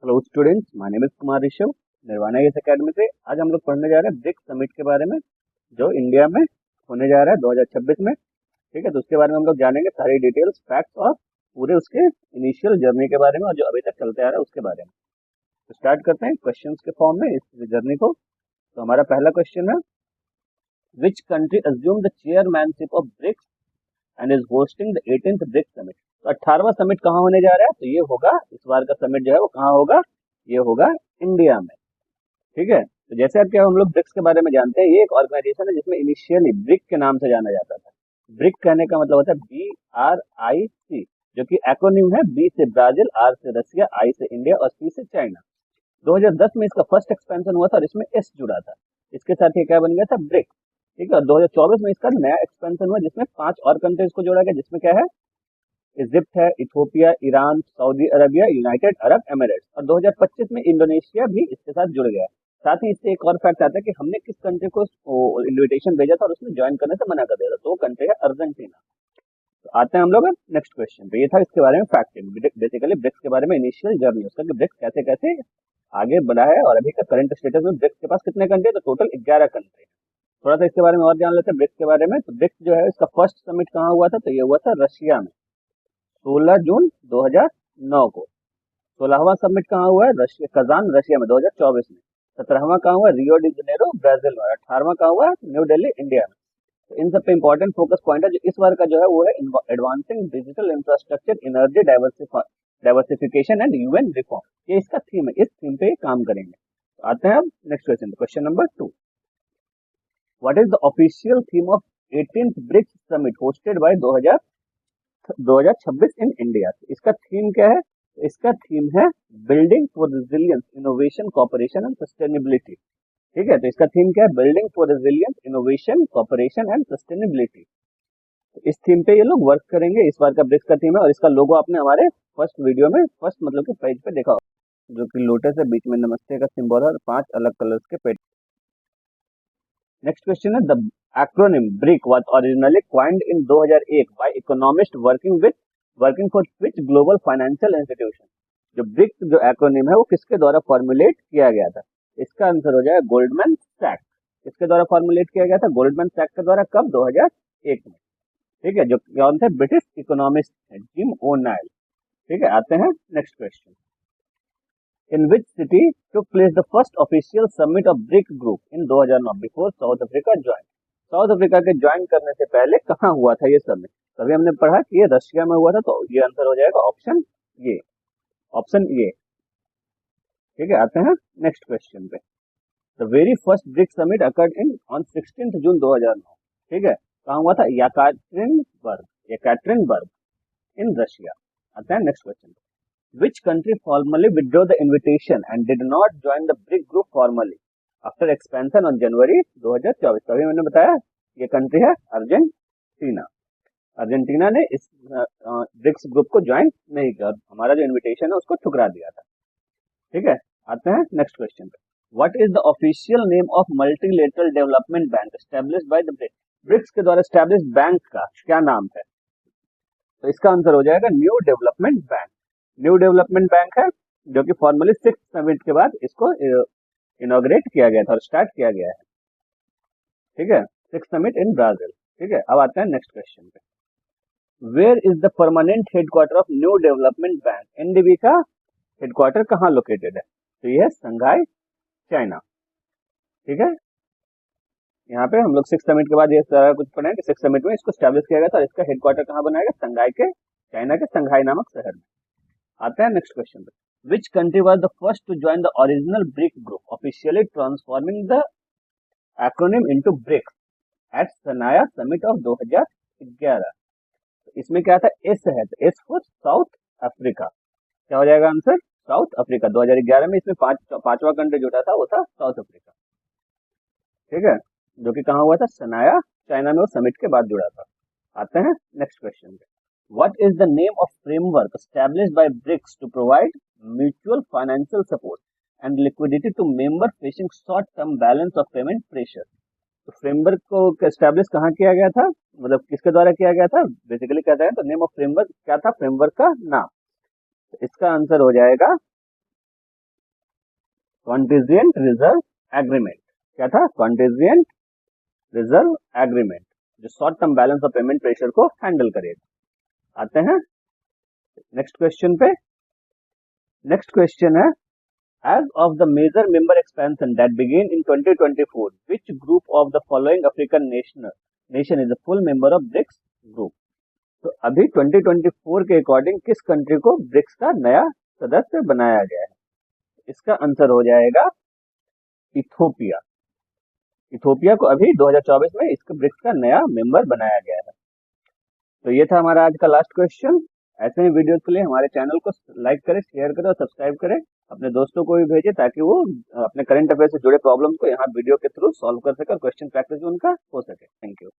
Hello students, my name is Kumar Rishabh, Nirvana IAS academy से। आज हम लोग पढ़ने जा रहे हैं ब्रिक्स समिट के बारे में, जो इंडिया में होने जा रहा है 2026 में। ठीक है, तो उसके बारे में हम लोग जानेंगे सारी डिटेल्स, फैक्ट्स और पूरे उसके इनिशियल जर्नी के बारे में और जो अभी तक चलते आ रहा है उसके बारे में। तो स्टार्ट करते हैं क्वेश्चंस के फॉर्म में इस जर्नी को। तो हमारा पहला क्वेश्चन है, which country assume the chairmanship of BRICS and is hosting the 18th BRICS summit. तो 18वां समिट कहाँ होने जा रहा है? तो ये होगा, इस बार का समिट जो है वो कहाँ होगा? ये होगा इंडिया में। ठीक है, तो जैसे कि हम लोग ब्रिक्स के बारे में जानते हैं, ये एक ऑर्गेनाइजेशन है जिसमें इनिशियली ब्रिक के नाम से जाना जाता था। ब्रिक कहने का मतलब होता है BRIC, जो कि एक्रोनिम है, बी से ब्राजील, आर से रसिया, आई से इंडिया और सी से चाइना। 2010 में इसका फर्स्ट एक्सपेंशन हुआ था और इसमें एस जुड़ा था। इसके साथ ये क्या बन गया था? ब्रिक। ठीक है, और 2024 में इसका नया एक्सपेंशन हुआ जिसमें 5 और कंट्रीज को जोड़ा गया, जिसमें क्या है? इजिप्ट है, Ethiopia, Iran, Saudi Arabia, United Arab Emirates, और 2025 में इंडोनेशिया भी इसके साथ जुड़ गया। साथ ही इससे एक और फैक्ट आता है कि हमने किस कंट्री को इनविटेशन भेजा था और उसने ज्वाइन करने से मना कर दिया था, तो वो कंट्री है अर्जेंटीना। तो आते हैं हम लोग नेक्स्ट क्वेश्चन पे। ये था इसके बारे में फैक्ट, बेसिकली ब्रिक्स के बारे में इनिशियल जर्नी उसका, कि ब्रिक्स कैसे कैसे आगे बढ़ा है और अभी का करंट स्टेटस में ब्रिक्स के पास कितने कंट्री है। तो टोटल 11 कंट्री है। थोड़ा सा इसके बारे में और जान लेते हैं ब्रिक्स के बारे में। तो ब्रिक्स जो है, इसका फर्स्ट समिट कहाँ हुआ था? तो ये हुआ था रशिया में, 16 जून 2009 को। 16वां समिट कहाँ हुआ है? रशिया, कजान रशिया में 2024 में। 17वां कहाँ हुआ? रियो डी जनेरो ब्राजील में। 18वां कहाँ हुआ? न्यू दिल्ली इंडिया में। तो इन सब पे इंपॉर्टेंट फोकस पॉइंट है जो इस बार का जो है वो है advancing digital infrastructure, energy diversification and UN reform. ये इसका थीम है, इस थीम पे काम करेंगे। तो आते हैं अब next question, question number 2। What is the official theme of 18th BRICS summit hosted by 2026 in India? इसका थीम क्या है? इसका थीम है building for resilience, innovation, cooperation and sustainability. ठीक है, तो इसका थीम क्या है? Building for resilience, innovation, cooperation and sustainability. तो इस थीम पे ये लोग वर्क करेंगे। इस बार का ब्रिक्स का थीम है और इसका लोगो आपने हमारे फर्स्ट वीडियो में, फर्स्ट मतलब कि पेज पे देखा होगा, जो कि लोटस है, बीच में नमस्ते का सिंबल है और 5 अलग कलर्स के पेज। नेक्स्ट क्वेश्चन है, the acronym BRIC was originally coined in 2001 by economists working for which global financial institution? जो ब्रिक जो एक्रोनिम है वो किसके द्वारा फॉर्मुलेट किया गया था? इसका आंसर हो जाएगा गोल्डमैन सैक्स। किसके द्वारा फॉर्मुलेट किया गया था? गोल्डमैन सैक्स के द्वारा। कब? 2001 में। ठीक है, जो कौन थे? ब्रिटिश इकोनॉमिस्ट है, जिम ओ नाइल। ठीक है, आते हैं next question. In which city took place the first official summit of BRIC group in 2009 before South Africa joined? South Africa के ज्वाइन करने से पहले कहाँ हुआ था ये समिट? तभी हमने पढ़ा कि ये रशिया में हुआ था, तो ये आंसर हो जाएगा ऑप्शन ये, ऑप्शन ये। ठीक है, आते हैं नेक्स्ट क्वेश्चन पे। The very first brick summit occurred in on 16 जून 2009। ठीक है, कहाँ हुआ था? यकाटेरिनबर्ग इन रशिया। आते हैं next question. Which country formally withdrew the invitation and did not join the BRIC group formally after expansion on January 2024? तभी मैंने बताया ये कंट्री है अर्जेंटीना। अर्जेंटीना ने इस ब्रिक्स ग्रुप को ज्वाइन नहीं किया और हमारा जो इनविटेशन है उसको ठुकरा दिया था। ठीक है, आते हैं नेक्स्ट क्वेश्चन पे। What is the official name of multilateral development bank established by the BRICS? BRICS के द्वारा एस्टेब्लिश बैंक का क्या नाम है? तो इसका आंसर हो जाएगा new development bank. New development bank है, जो कि फॉर्मली 6 समिट के बाद इसको इनॉग्रेट किया गया था और स्टार्ट किया गया है। ठीक है, 6 समिट इन ब्राजील। ठीक है, अब आते हैं नेक्स्ट क्वेश्चन पे। Where is the permanent headquarter of new development bank? NDB का हेडक्वार्टर कहाँ लोकेटेड है? तो ये है संघाई, चाइना। ठीक है, यहाँ पे हम लोग 6 समिट के बाद ये सारा कुछ पढ़ा है कि 6 समिट में इसको स्टैब्लिश किया गया था और इसका हेडक्वार्टर कहाँ बनाया गया? संघाई के, चाइना के संघाई नामक शहर में। आते हैं नेक्स्ट क्वेश्चन पे। Which country was the first to join the original BRIC group, officially transforming the acronym into BRICS at Sanya summit of 2011? इसमें क्या था? एस है, तो एस फॉर साउथ अफ्रीका। क्या हो जाएगा आंसर? South Africa. 2011 में इसमें पांचवा कंट्री जुटा था, वो था साउथ अफ्रीका। ठीक है, जो कि कहाँ हुआ था? सनाया, चाइना में वो समिट के बाद जुड़ा था। आते हैं नेक्स्ट क्वेश्चन पे। What is the name of framework established by BRICS to provide mutual financial support and liquidity to member facing short-term balance of payment pressure? तो फ्रेमवर्क को एस्टेब्लिश कहाँ किया गया था, मतलब किसके द्वारा किया गया था? बेसिकली कहते हैं तो नेम ऑफ फ्रेमवर्क क्या था? फ्रेमवर्क का नाम। तो इसका आंसर हो जाएगा कॉन्टिजेंट रिजर्व एग्रीमेंट। क्या था? कॉन्टिजेंट रिजर्व एग्रीमेंट, जो short term balance of payment pressure को हैंडल करेगा। आते हैं नेक्स्ट क्वेश्चन पे। नेक्स्ट क्वेश्चन है, as of the major member expansion that began in 2024, which group of the following African nation is a full member of BRICS group? तो अभी 2024 के according किस कंट्री को ब्रिक्स का नया सदस्य बनाया गया है? इसका आंसर हो जाएगा इथोपिया। इथोपिया को अभी 2024 में इसका ब्रिक्स का नया मेंबर बनाया गया है। तो ये था हमारा आज का लास्ट क्वेश्चन। ऐसे ही वीडियोस के लिए हमारे चैनल को लाइक करें, शेयर करें और सब्सक्राइब करें। अपने दोस्तों को भी भेजें ताकि वो अपने करंट अफेयर से जुड़े प्रॉब्लम्स को यहाँ वीडियो के थ्रू सॉल्व कर सके और क्वेश्चन प्रैक्टिस उनका हो सके। Thank you.